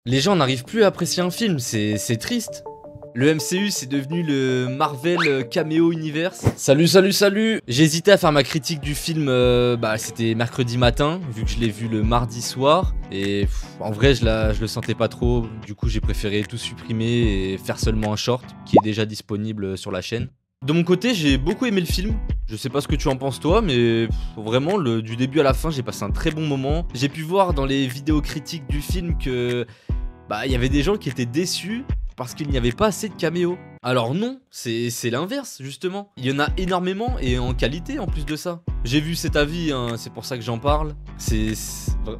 Les gens n'arrivent plus à apprécier un film, c'est triste. Le MCU, c'est devenu le Marvel Cameo Universe. Salut, salut, salut. J'ai hésité à faire ma critique du film, c'était mercredi matin, vu que je l'ai vu le mardi soir. Et en vrai, je le sentais pas trop. Du coup, j'ai préféré tout supprimer et faire seulement un short, qui est déjà disponible sur la chaîne. De mon côté, j'ai beaucoup aimé le film. Je sais pas ce que tu en penses toi, mais vraiment, du début à la fin, j'ai passé un très bon moment. J'ai pu voir dans les vidéos critiques du film que il y avait des gens qui étaient déçus parce qu'il n'y avait pas assez de caméos. Alors non, c'est l'inverse justement. Il y en a énormément et en qualité en plus de ça. J'ai vu cet avis, hein, c'est pour ça que j'en parle.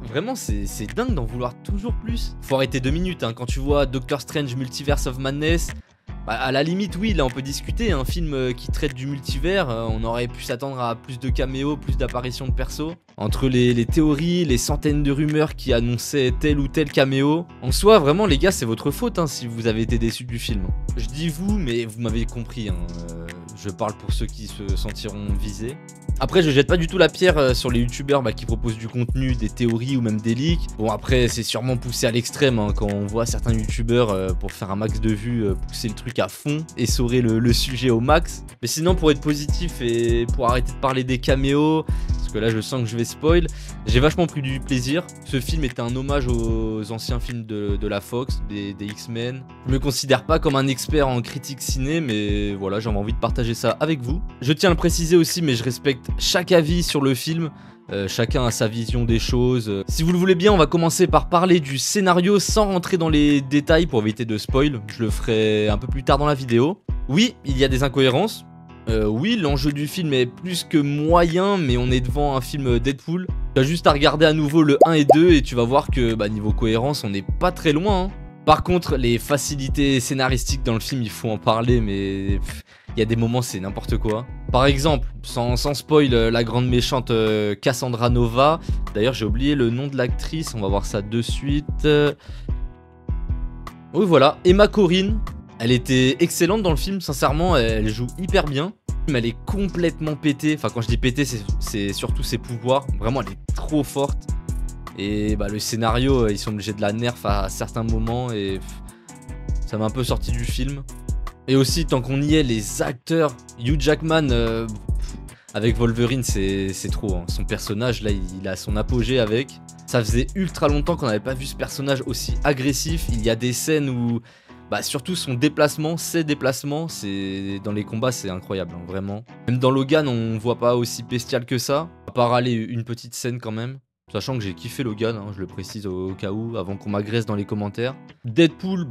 Vraiment c'est dingue d'en vouloir toujours plus. Faut arrêter 2 minutes, hein, quand tu vois Doctor Strange Multiverse of Madness. À la limite, oui, là on peut discuter. Un film qui traite du multivers, on aurait pu s'attendre à plus de caméos, plus d'apparitions de persos. Entre les théories, les centaines de rumeurs qui annonçaient tel ou tel caméo. En soi, vraiment, les gars, c'est votre faute hein, si vous avez été déçus du film. Je dis vous, mais vous m'avez compris. Hein, je parle pour ceux qui se sentiront visés. Après, je jette pas du tout la pierre sur les youtubeurs qui proposent du contenu, des théories ou même des leaks. Bon, après, c'est sûrement poussé à l'extrême hein, quand on voit certains youtubeurs pour faire un max de vues pousser le truc à fond, essorer le sujet au max. Mais sinon, pour être positif et pour arrêter de parler des caméos, parce que là, je sens que je vais spoil, j'ai vachement pris du plaisir. Ce film était un hommage aux anciens films de la Fox, des X-Men. Je me considère pas comme un expert en critique ciné, mais voilà, j'avais envie de partager ça avec vous. Je tiens à le préciser aussi, mais je respecte chaque avis sur le film. Chacun a sa vision des choses. Si vous le voulez bien, on va commencer par parler du scénario sans rentrer dans les détails pour éviter de spoil. Je le ferai un peu plus tard dans la vidéo. Oui, il y a des incohérences. Oui, l'enjeu du film est plus que moyen, mais on est devant un film Deadpool. Tu as juste à regarder à nouveau le 1 et 2 et tu vas voir que niveau cohérence, on n'est pas très loin. Hein. Par contre, les facilités scénaristiques dans le film, il faut en parler, mais il y a des moments, c'est n'importe quoi. Par exemple, sans spoil, la grande méchante Cassandra Nova. D'ailleurs, j'ai oublié le nom de l'actrice, on va voir ça de suite. Oui, voilà, Emma Corrin. Elle était excellente dans le film, sincèrement, elle joue hyper bien. Elle est complètement pétée, enfin quand je dis pétée, c'est surtout ses pouvoirs. Vraiment, elle est trop forte. Et le scénario, ils sont obligés de la nerf à certains moments et ça m'a un peu sorti du film. Et aussi, tant qu'on y est, les acteurs, Hugh Jackman avec Wolverine, c'est trop. Hein. Son personnage, là, il a son apogée avec. Ça faisait ultra longtemps qu'on n'avait pas vu ce personnage aussi agressif. Il y a des scènes où, surtout son déplacement, ses déplacements, dans les combats, c'est incroyable, hein, vraiment. Même dans Logan, on voit pas aussi bestial que ça. À part aller une petite scène quand même. Sachant que j'ai kiffé Logan, hein, je le précise au cas où, avant qu'on m'agresse dans les commentaires. Deadpool,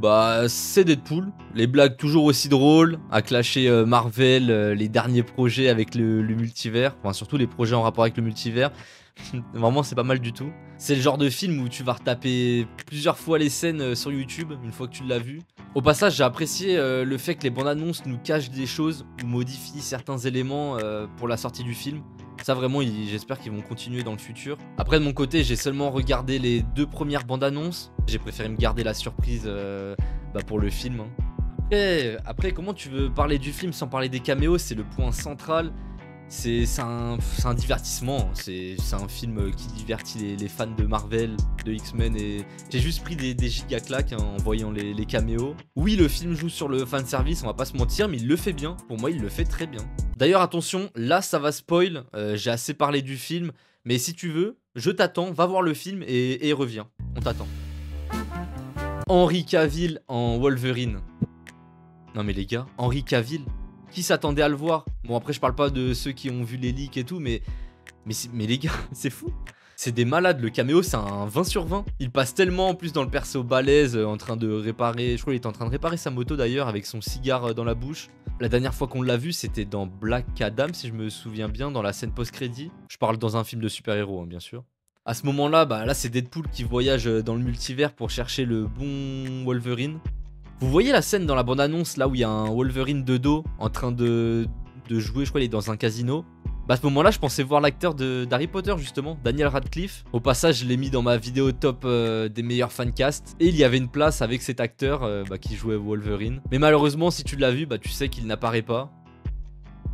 c'est Deadpool. Les blagues toujours aussi drôles, à clasher Marvel, les derniers projets avec le multivers, enfin surtout les projets en rapport avec le multivers. Vraiment, c'est pas mal du tout. C'est le genre de film où tu vas retaper plusieurs fois les scènes sur YouTube, une fois que tu l'as vu. Au passage, j'ai apprécié le fait que les bandes annonces nous cachent des choses ou modifient certains éléments pour la sortie du film. Ça vraiment, j'espère qu'ils vont continuer dans le futur. Après de mon côté, j'ai seulement regardé les 2 premières bandes annonces. J'ai préféré me garder la surprise pour le film. Hein. Après, comment tu veux parler du film sans parler des caméos? C'est le point central. C'est un divertissement, c'est un film qui divertit les fans de Marvel, de X-Men et j'ai juste pris des giga claques hein, en voyant les caméos. Oui, le film joue sur le fanservice, on va pas se mentir, mais il le fait bien. Pour moi, il le fait très bien. D'ailleurs, attention, là ça va spoil, j'ai assez parlé du film, mais si tu veux, je t'attends, va voir le film et reviens. On t'attend. Henry Cavill en Wolverine. Non mais les gars, Henry Cavill, qui s'attendait à le voir? Bon après je parle pas de ceux qui ont vu les leaks et tout, mais les gars, c'est fou. C'est des malades, le caméo c'est un 20 sur 20. Il passe tellement en plus dans le perso balèze en train de réparer, je crois qu'il était en train de réparer sa moto d'ailleurs avec son cigare dans la bouche. La dernière fois qu'on l'a vu c'était dans Black Adam si je me souviens bien, dans la scène post-crédit. Je parle dans un film de super-héros hein, bien sûr. À ce moment-là, là c'est Deadpool qui voyage dans le multivers pour chercher le bon Wolverine. Vous voyez la scène dans la bande-annonce là où il y a un Wolverine de dos en train de jouer, je crois qu'il est dans un casino. À ce moment-là, je pensais voir l'acteur d'Harry Potter justement, Daniel Radcliffe. Au passage, je l'ai mis dans ma vidéo top des meilleurs fancasts. Et il y avait une place avec cet acteur qui jouait Wolverine. Mais malheureusement, si tu l'as vu, tu sais qu'il n'apparaît pas.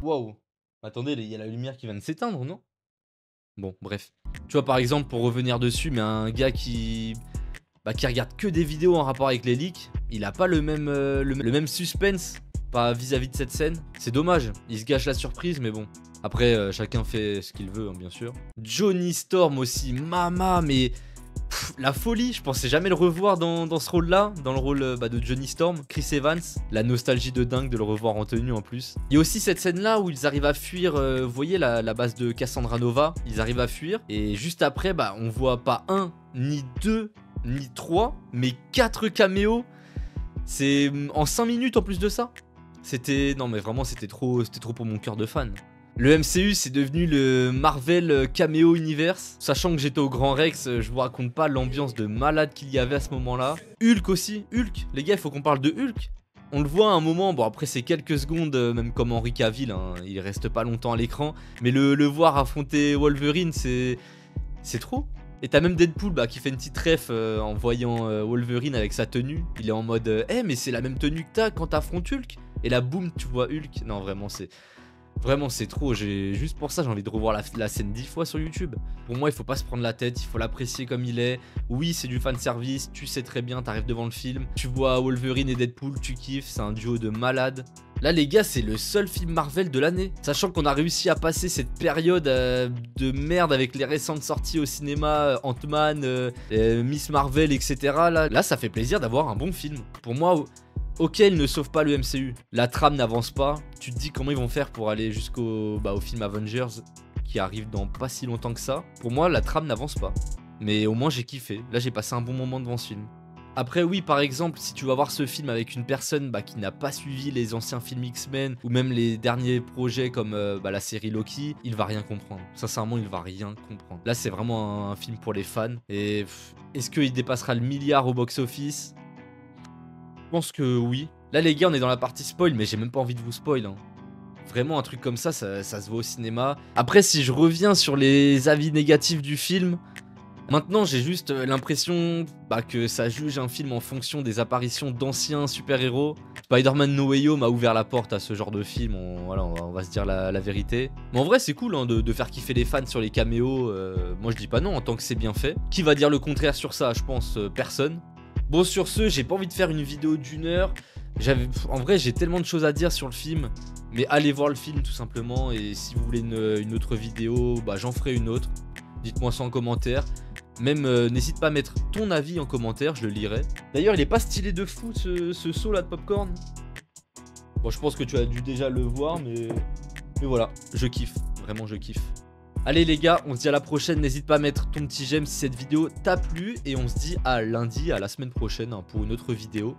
Wow. Attendez, il y a la lumière qui vient de s'éteindre, non? Bon, bref. Tu vois, par exemple, pour revenir dessus, mais un gars qui bah, qui regarde que des vidéos en rapport avec les leaks, il a pas le même suspense pas vis-à-vis de cette scène. C'est dommage, il se gâche la surprise, mais bon. Après, chacun fait ce qu'il veut, hein, bien sûr. Johnny Storm aussi, mama, mais... la folie, je pensais jamais le revoir dans ce rôle-là, dans le rôle de Johnny Storm. Chris Evans, la nostalgie de dingue de le revoir en tenue en plus. Il y a aussi cette scène-là où ils arrivent à fuir, vous voyez la base de Cassandra Nova, ils arrivent à fuir. Et juste après, bah, on voit pas un, ni deux, ni trois, mais 4 caméos. C'est en 5 minutes en plus de ça. C'était... non mais vraiment, c'était trop pour mon cœur de fan. Le MCU c'est devenu le Marvel Cameo Universe. Sachant que j'étais au Grand Rex, je vous raconte pas l'ambiance de malade qu'il y avait à ce moment-là. Hulk aussi, Hulk, les gars il faut qu'on parle de Hulk. On le voit à un moment, bon après c'est quelques secondes, même comme Henry Cavill, hein, il reste pas longtemps à l'écran. Mais le voir affronter Wolverine c'est trop. Et t'as même Deadpool bah, qui fait une petite ref en voyant Wolverine avec sa tenue. Il est en mode « Eh mais c'est la même tenue que t'as quand t'affrontes Hulk !» Et là boum tu vois Hulk. Non vraiment c'est... vraiment c'est trop, juste pour ça j'ai envie de revoir la scène 10 fois sur YouTube. Pour moi il faut pas se prendre la tête, il faut l'apprécier comme il est. Oui c'est du fanservice, tu sais très bien, t'arrives devant le film, tu vois Wolverine et Deadpool, tu kiffes, c'est un duo de malades. Là les gars c'est le seul film Marvel de l'année. Sachant qu'on a réussi à passer cette période de merde avec les récentes sorties au cinéma, Ant-Man, Miss Marvel etc. Là ça fait plaisir d'avoir un bon film. Pour moi... ok, il ne sauve pas le MCU. La trame n'avance pas. Tu te dis comment ils vont faire pour aller jusqu'au au film Avengers qui arrive dans pas si longtemps que ça. Pour moi, la trame n'avance pas. Mais au moins, j'ai kiffé. Là, j'ai passé un bon moment devant ce film. Après, oui, par exemple, si tu vas voir ce film avec une personne qui n'a pas suivi les anciens films X-Men ou même les derniers projets comme la série Loki, il va rien comprendre. Sincèrement, il va rien comprendre. Là, c'est vraiment un film pour les fans. Et est-ce qu'il dépassera le milliard au box-office ? Je pense que oui. Là les gars on est dans la partie spoil mais j'ai même pas envie de vous spoil hein. Vraiment un truc comme ça se voit au cinéma. Après si je reviens sur les avis négatifs du film, maintenant j'ai juste l'impression que ça juge un film en fonction des apparitions d'anciens super-héros. Spider-Man No Way Home a ouvert la porte à ce genre de film, on va se dire la vérité. Mais en vrai c'est cool hein, de faire kiffer les fans sur les caméos, moi je dis pas non en tant que c'est bien fait. Qui va dire le contraire sur ça? Je pense personne. Bon sur ce, j'ai pas envie de faire une vidéo d'1 heure. En vrai j'ai tellement de choses à dire sur le film. Mais allez voir le film tout simplement. Et si vous voulez une autre vidéo, j'en ferai une autre. Dites-moi ça en commentaire. Même n'hésite pas à mettre ton avis en commentaire, je le lirai. D'ailleurs il est pas stylé de fou ce saut là de popcorn. Bon je pense que tu as dû déjà le voir mais voilà, je kiffe, vraiment je kiffe. Allez les gars, on se dit à la prochaine, n'hésite pas à mettre ton petit j'aime si cette vidéo t'a plu. Et on se dit à lundi, à la semaine prochaine pour une autre vidéo.